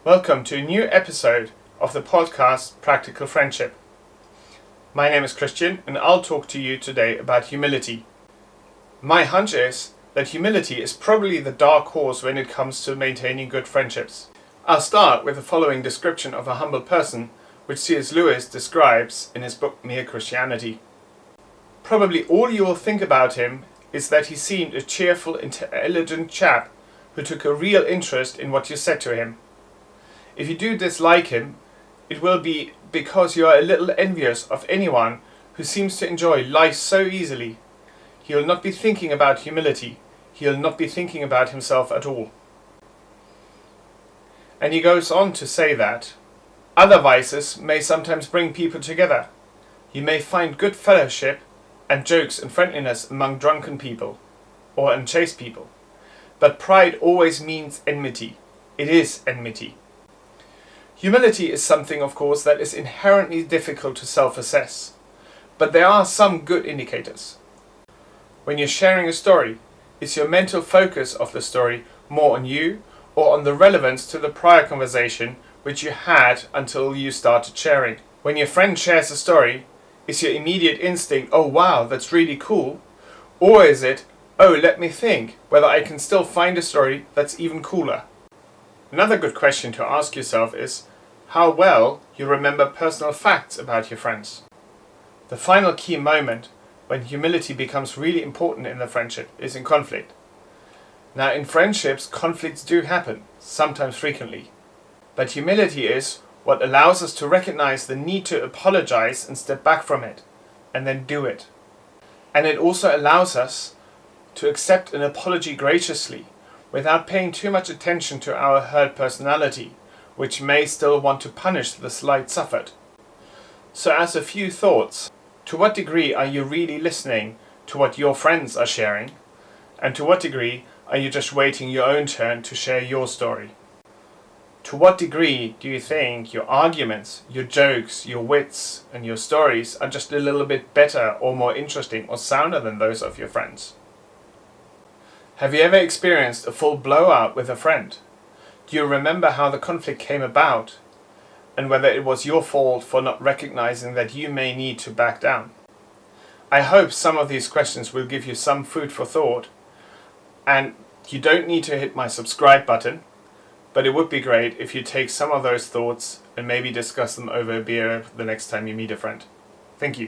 Welcome to a new episode of the podcast Practical Friendship. My name is Christian and I'll talk to you today about humility. My hunch is that humility is probably the dark horse when it comes to maintaining good friendships. I'll start with the following description of a humble person, which C.S. Lewis describes in his book Mere Christianity. Probably all you will think about him is that he seemed a cheerful, intelligent chap who took a real interest in what you said to him. If you do dislike him, it will be because you are a little envious of anyone who seems to enjoy life so easily. He will not be thinking about humility. He will not be thinking about himself at all. And he goes on to say that other vices may sometimes bring people together. You may find good fellowship and jokes and friendliness among drunken people or unchaste people. But pride always means enmity. It is enmity. Humility is something, of course, that is inherently difficult to self-assess. But there are some good indicators. When you're sharing a story, is your mental focus of the story more on you or on the relevance to the prior conversation which you had until you started sharing? When your friend shares a story, is your immediate instinct, oh wow, that's really cool? Or is it, oh, let me think whether I can still find a story that's even cooler? Another good question to ask yourself is how well you remember personal facts about your friends. The final key moment when humility becomes really important in the friendship is in conflict. Now, in friendships, conflicts do happen, sometimes frequently. But humility is what allows us to recognize the need to apologize and step back from it, and then do it. And it also allows us to accept an apology graciously, without paying too much attention to our hurt personality, which may still want to punish the slight suffered. So as a few thoughts, to what degree are you really listening to what your friends are sharing? And to what degree are you just waiting your own turn to share your story? To what degree do you think your arguments, your jokes, your wits and your stories are just a little bit better or more interesting or sounder than those of your friends? Have you ever experienced a full blowout with a friend? Do you remember how the conflict came about and whether it was your fault for not recognizing that you may need to back down? I hope some of these questions will give you some food for thought, and you don't need to hit my subscribe button, but it would be great if you take some of those thoughts and maybe discuss them over a beer the next time you meet a friend. Thank you.